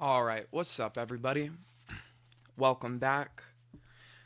All right, what's up, everybody? Welcome back.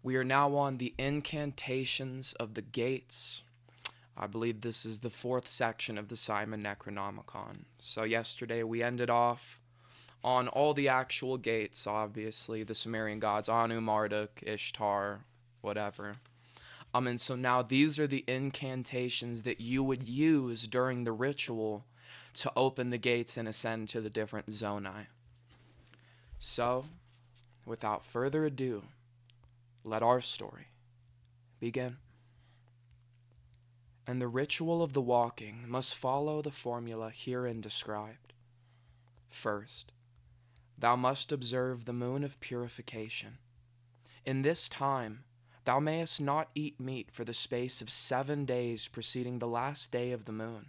We are now on the Incantations of the Gates. I believe this is the fourth section of the Simon Necronomicon. So, yesterday we ended off on all the actual gates, obviously, the Sumerian gods, Anu, Marduk, Ishtar, whatever. And so now these are the incantations that you would use during the ritual to open the gates and ascend to the different zoni. So, without further ado, let our story begin. And the ritual of the walking must follow the formula herein described. First, thou must observe the moon of purification. In this time, thou mayest not eat meat for the space of 7 days preceding the last day of the moon,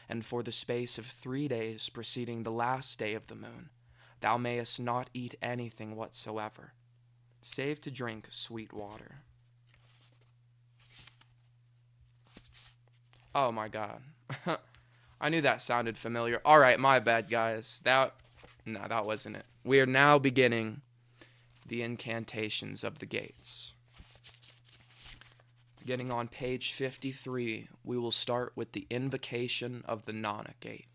and for the space of 3 days preceding the last day of the moon, thou mayest not eat anything whatsoever, save to drink sweet water. Oh my god. I knew that sounded familiar. Alright, my bad, guys. That wasn't it. We are now beginning the incantations of the gates. Beginning on page 53, we will start with the invocation of the Nana Gate.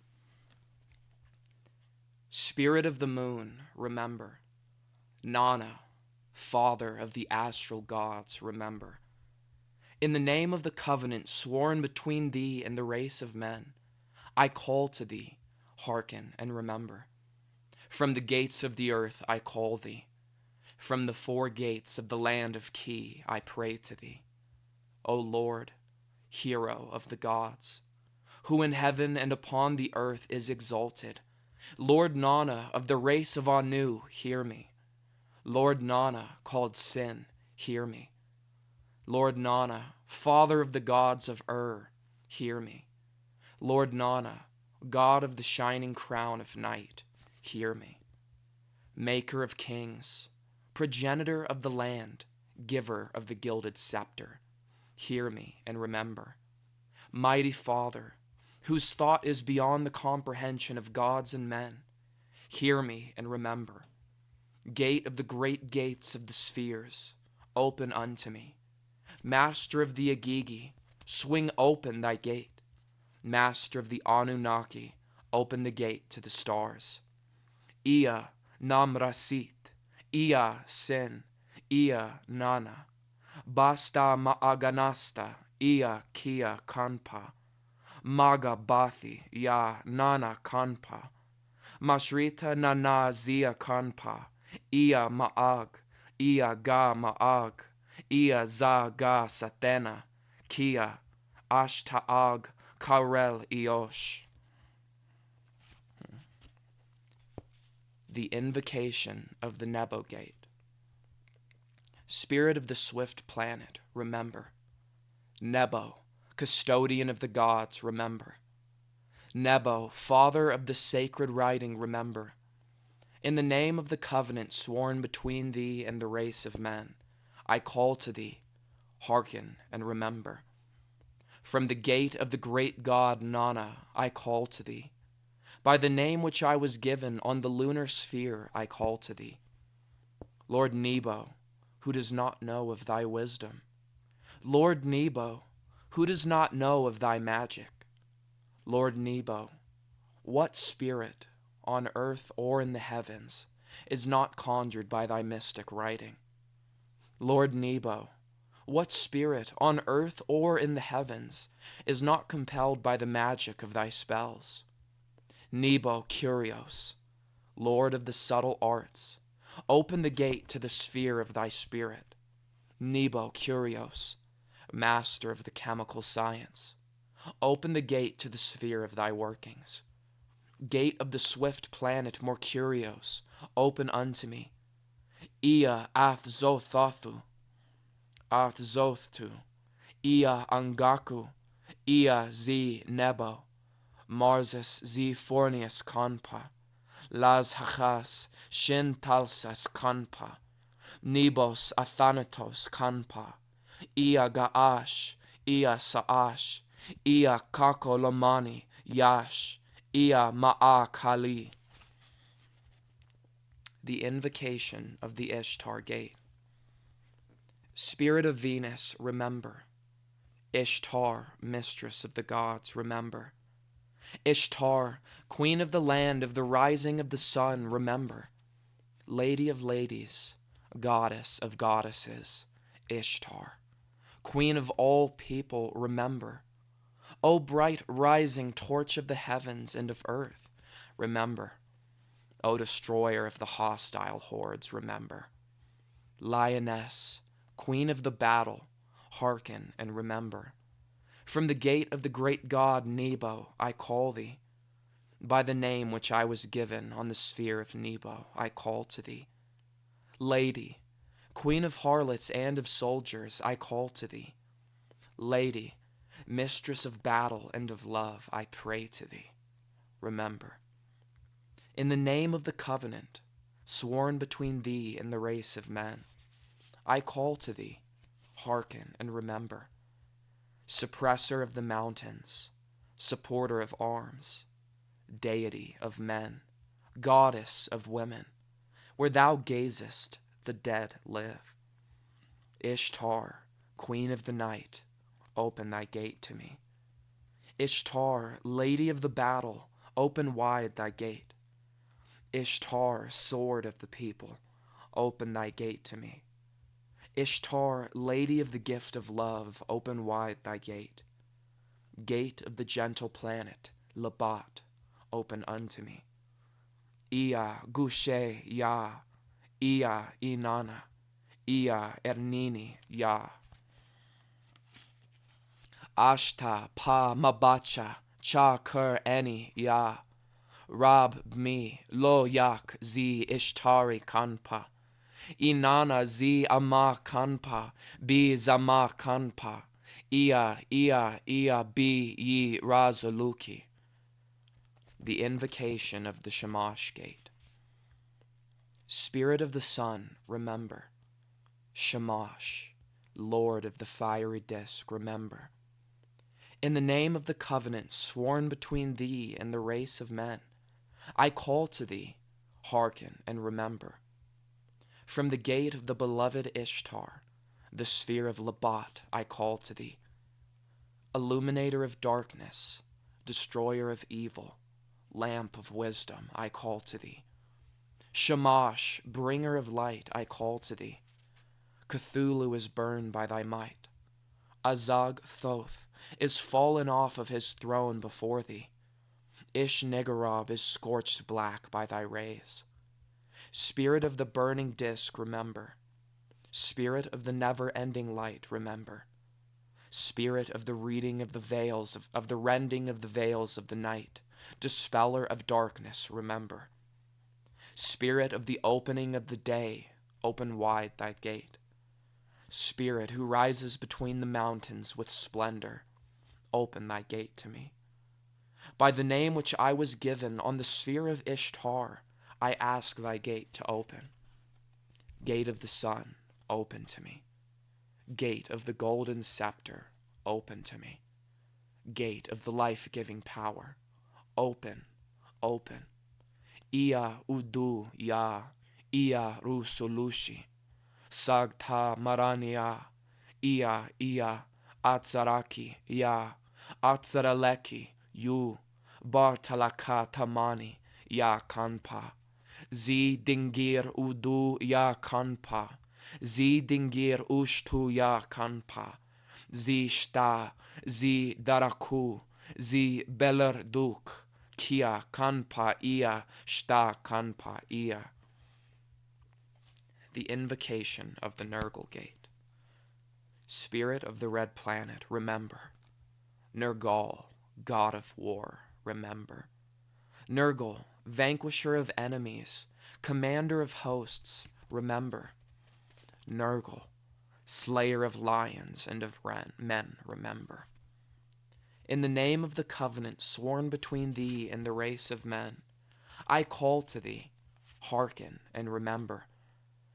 Spirit of the moon, remember. Nana, father of the astral gods, remember. In the name of the covenant sworn between thee and the race of men, I call to thee, hearken and remember. From the gates of the earth I call thee. From the 4 gates of the land of Ki I pray to thee. O Lord, hero of the gods, who in heaven and upon the earth is exalted, Lord Nana of the race of Anu, hear me. Lord Nana, called Sin, hear me. Lord Nana, father of the gods of hear me. Lord Nana, god of the shining crown of night, hear me. Maker of kings, progenitor of the land, giver of the gilded scepter, hear me and remember. Mighty Father, whose thought is beyond the comprehension of gods and men, hear me and remember. Gate of the great gates of the spheres, open unto me. Master of the Agigi, swing open thy gate. Master of the Anunnaki, open the gate to the stars. Ia Namrasit, Ia Sin, Ia Nana, Basta Maaganasta, Ia Kia Kanpa, Maga Bathi, Ya Nana Kanpa, Mashrita Nana Zia Kanpa, Ia Maag, Ia Ga Maag, Ia Za Ga Satena, Kia, Ashtaag, Karel Iosh. The invocation of the Nebo Gate. Spirit of the swift planet, remember. Nebo, custodian of the gods, remember. Nebo, father of the sacred writing, remember. In the name of the covenant sworn between thee and the race of men, I call to thee, hearken and remember. From the gate of the great god Nana, I call to thee. By the name which I was given on the lunar sphere, I call to thee. Lord Nebo, who does not know of thy wisdom. Lord Nebo, who does not know of thy magic. Lord Nebo, what spirit, on earth or in the heavens, is not conjured by thy mystic writing? Lord Nebo, what spirit, on earth or in the heavens, is not compelled by the magic of thy spells? Nebo Curios, Lord of the subtle arts, open the gate to the sphere of thy spirit. Nebo Curios, master of the chemical science, open the gate to the sphere of thy workings. Gate of the swift planet Mercurios, open unto me. Ia Athzothothu, Athzothtu, Ia Angaku, Ia Z Nebo, Marsus Z Fornius Kanpa, Las Hachas Shin Talsas Kanpa, Nebos Athanatos Kanpa, Ia Gaash, Ia Saash, Ia Kako Yash, Ia Ma'a Kali. The invocation of the Ishtar gate. Spirit of Venus, remember. Ishtar, mistress of the gods, remember. Ishtar, queen of the land of the rising of the sun, remember. Lady of ladies, goddess of goddesses, Ishtar, queen of all people, remember. O bright rising torch of the heavens and of earth, remember. O destroyer of the hostile hordes, remember. Lioness, queen of the battle, hearken and remember. From the gate of the great god Nebo I call thee. By the name which I was given on the sphere of Nebo I call to thee. Lady, queen of harlots and of soldiers, I call to thee. Lady, mistress of battle and of love, I pray to thee. Remember. In the name of the covenant, sworn between thee and the race of men, I call to thee, hearken and remember. Suppressor of the mountains, supporter of arms, deity of men, goddess of women, where thou gazest, the dead live. Ishtar, queen of the night, open thy gate to me. Ishtar, lady of the battle, open wide thy gate. Ishtar, sword of the people, open thy gate to me. Ishtar, lady of the gift of love, open wide thy gate. Gate of the gentle planet, Labat, open unto me. Ia Gushe Ya, Ia Inanna, Ia Ernini Ya. Ashta Pa Mabacha, Cha Kur Eni Ya. Rab mi lo yak zi ishtari kanpa. Inana zi ama kanpa, bi zama kanpa. Ia bi yi razuluki. The invocation of the Shamash gate. Spirit of the sun, remember. Shamash, Lord of the fiery disk, remember. In the name of the covenant sworn between thee and the race of men, I call to thee, hearken and remember. From the gate of the beloved Ishtar, the sphere of Labat, I call to thee. Illuminator of darkness, destroyer of evil, lamp of wisdom, I call to thee. Shamash, bringer of light, I call to thee. Cthulhu is burned by thy might. Azag Thoth is fallen off of his throne before thee. Ish-Niggerab is scorched black by thy rays. Spirit of the burning disk, remember. Spirit of the never-ending light, remember. Spirit of the reading of the veils, of the rending of the veils of the night, dispeller of darkness, remember. Spirit of the opening of the day, open wide thy gate. Spirit who rises between the mountains with splendor, open thy gate to me. By the name which I was given on the sphere of Ishtar, I ask thy gate to open. Gate of the sun, open to me. Gate of the golden scepter, open to me. Gate of the life-giving power, open, open. Ia udu ya, ia rusulushi. Sagta marania, ia atzaraki ya, atzaraleki yu, bartalaka tamani ya kanpa. Zi dingir udu ya kanpa, zi dingir ushtu ya kanpa. Zi shta, zi daraku, zi belerduk, kia kanpa ia, shta kanpa ia. The invocation of the Nergal gate. Spirit of the red planet, remember. Nergal, god of war, remember. Nergal, vanquisher of enemies, commander of hosts, remember. Nergal, slayer of lions and of men, remember. In the name of the covenant sworn between thee and the race of men, I call to thee, hearken and remember.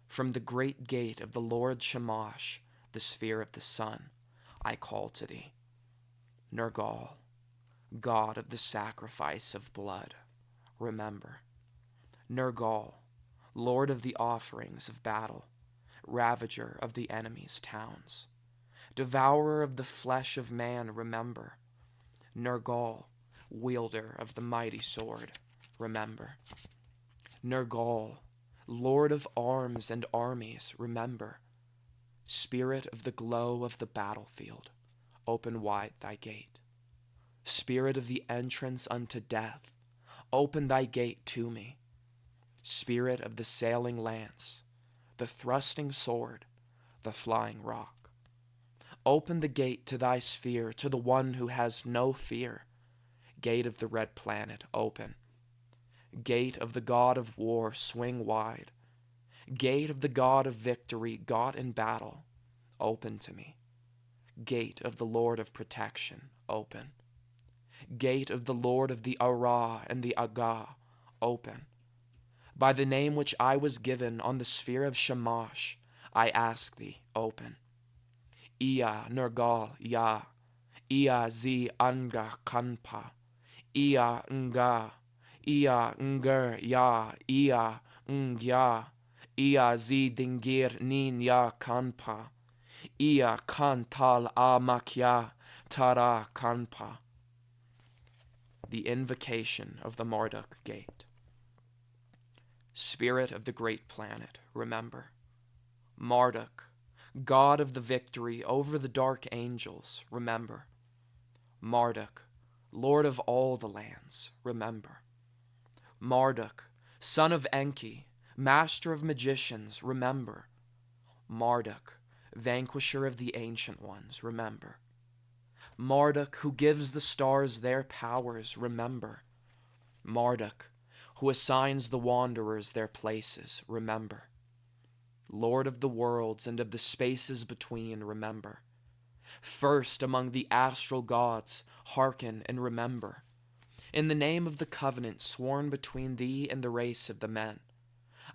From the great gate of the Lord Shamash, the sphere of the sun, I call to thee. Nergal, god of the sacrifice of blood, remember. Nergal, Lord of the offerings of battle, ravager of the enemy's towns, devourer of the flesh of man, remember. Nergal, wielder of the mighty sword, remember. Nergal, Lord of arms and armies, remember. Spirit of the glow of the battlefield, open wide thy gate. Spirit of the entrance unto death, open thy gate to me. Spirit of the sailing lance, the thrusting sword, the flying rock, open the gate to thy sphere, to the one who has no fear. Gate of the red planet, open. Gate of the god of war, swing wide. Gate of the god of victory, God in battle, open to me. Gate of the Lord of protection, open. Gate of the Lord of the Ara and the Aga, open. By the name which I was given on the sphere of Shamash, I ask thee, open. Ia Nergal Ya, Ia Zi Anga Kanpa, Ia Nga, Ia Nger Ya, Ia Ngya, Ia Zi Dingir Nin Ya Kanpa, Ia Kantal Amakya Tara Kanpa. The invocation of the Marduk Gate. Spirit of the great planet, remember. Marduk, God of the victory over the dark angels, remember. Marduk, Lord of all the lands, remember. Marduk, son of Enki, master of magicians, remember. Marduk, vanquisher of the ancient ones, remember. Marduk, who gives the stars their powers, remember. Marduk, who assigns the wanderers their places, remember. Lord of the worlds and of the spaces between, remember. First among the astral gods, hearken and remember. In the name of the covenant sworn between thee and the race of the men,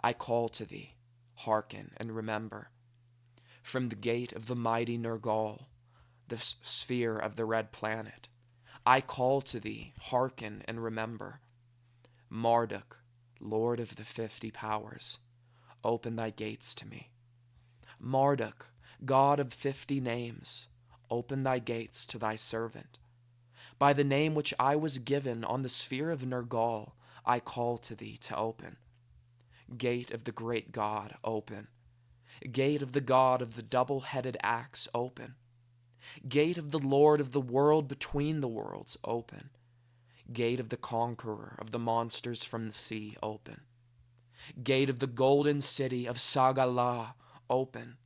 I call to thee, hearken and remember. From the gate of the mighty Nergal, the sphere of the red planet, I call to thee, hearken and remember. Marduk, Lord of the 50 powers, open thy gates to me. Marduk, God of 50 names, open thy gates to thy servant. By the name which I was given on the sphere of Nergal, I call to thee to open. Gate of the great God, open. Gate of the God of the double-headed axe, open. Gate of the Lord of the world between the worlds, open. Gate of the conqueror of the monsters from the sea, open. Gate of the golden city of Sagala, open.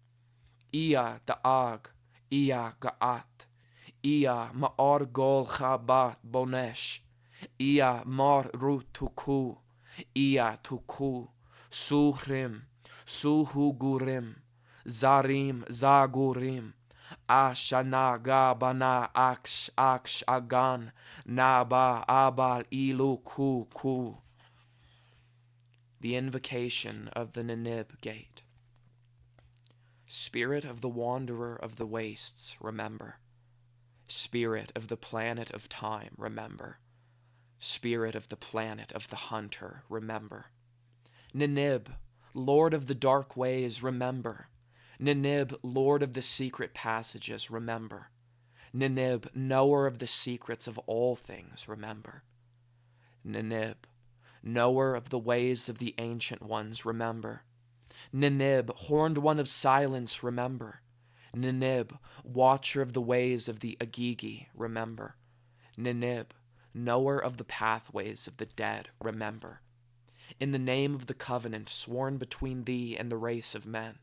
Ia Da'ag, Ia Ga'at, Ia Ma'or Gol Chabat Bonesh, Ia Mar Rutuku, Ia Tuku, Suhrim, Suhugurim, Zarim Zagurim, Ashana Gabana Aksh Aksh Agan, Naba Abal Ilu Ku Ku. The invocation of the Ninib Gate. Spirit of the wanderer of the wastes, remember. Spirit of the planet of time, remember. Spirit of the planet of the hunter, remember. Ninib, Lord of the dark ways, remember. Ninib, Lord of the secret passages, remember. Ninib, knower of the secrets of all things, remember. Ninib, knower of the ways of the ancient ones, remember. Ninib, horned one of silence, remember. Ninib, watcher of the ways of the Agigi, remember. Ninib, knower of the pathways of the dead, remember. In the name of the covenant sworn between thee and the race of men,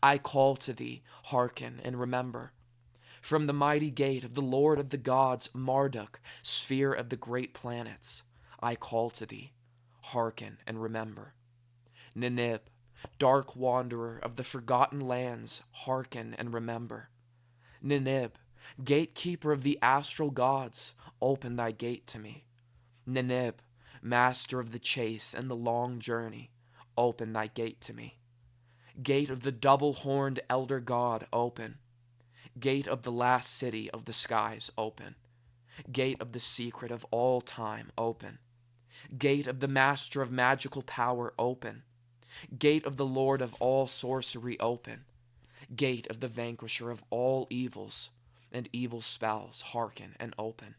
I call to thee, hearken and remember. From the mighty gate of the Lord of the gods, Marduk, sphere of the great planets, I call to thee, hearken and remember. Ninib, dark wanderer of the forgotten lands, hearken and remember. Ninib, gatekeeper of the astral gods, open thy gate to me. Ninib, master of the chase and the long journey, open thy gate to me. Gate of the double-horned elder god, open. Gate of the last city of the skies, open. Gate of the secret of all time, open. Gate of the master of magical power, open. Gate of the Lord of all sorcery open. Gate of the vanquisher of all evils and evil spells, hearken and open.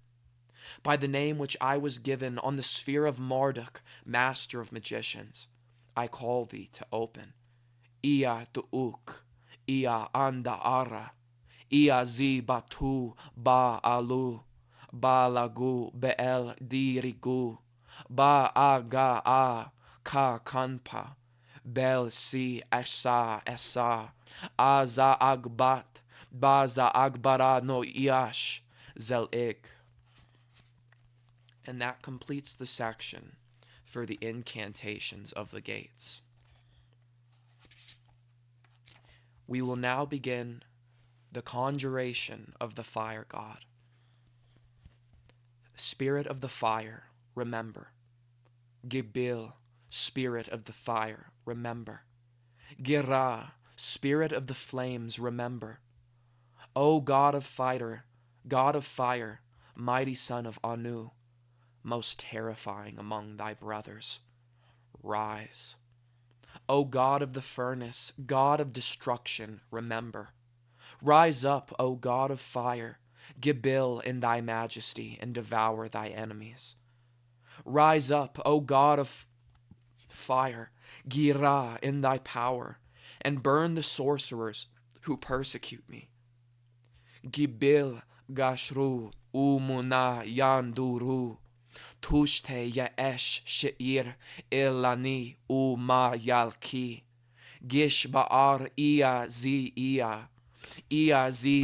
By the name which I was given on the sphere of Marduk, master of magicians, I call thee to open. Ia tu'uk, ia anda ara, ia zi batu ba alu, ba lagu be'el dirigu, ba aga a ka kanpa, bel si esa esa, a za agbat, ba za agbara no iash, zel ik. And that completes the section for the incantations of the gates. We will now begin the conjuration of the fire god. Spirit of the fire, remember. Gibil, spirit of the fire, remember. Gira, spirit of the flames, remember. O God of fire, mighty son of Anu, most terrifying among thy brothers, rise. O God of the furnace, God of destruction, remember. Rise up, O God of fire, Gibil in thy majesty, and devour thy enemies. Rise up, O God of fire, Gira in thy power, and burn the sorcerers who persecute me. Gibil gashru umuna yanduru, tushte yaesh she'ir ilani uma yalki, gish ba'ar iya zi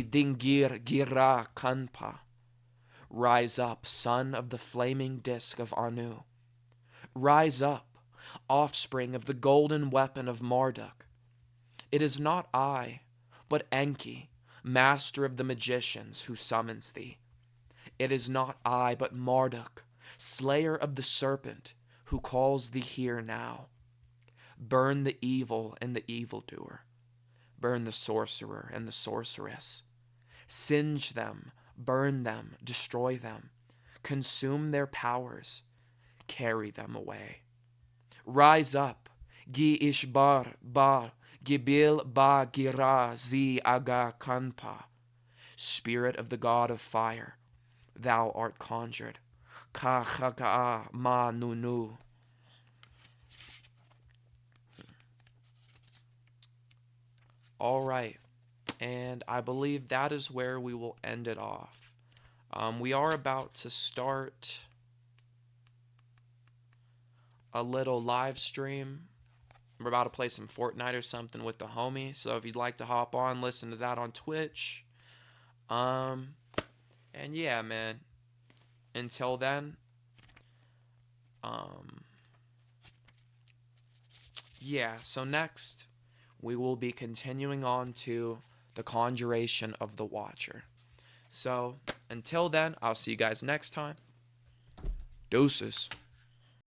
dingir gira kanpa. Rise up, son of the flaming disk of Anu. Rise up, offspring of the golden weapon of Marduk. It is not I, but Enki, master of the magicians, who summons thee. It is not I, but Marduk, slayer of the serpent, who calls thee here now. Burn the evil and the evildoer. Burn the sorcerer and the sorceress. Singe them, burn them, destroy them. Consume their powers. Carry them away. Rise up, Gi Ishbar Bar, Gibil Ba Gira Zi Aga Kanpa. Spirit of the god of fire, thou art conjured. Ka Chaka Ma Nunu. All right, and I believe that is where we will end it off. We are about to start a little live stream. We're about to play some Fortnite or something with the homie, so if you'd like to hop on, listen to that on Twitch. And yeah, man, until then, yeah, so next we will be continuing on to the Conjuration of the Watcher. So until then, I'll see you guys next time. Deuces.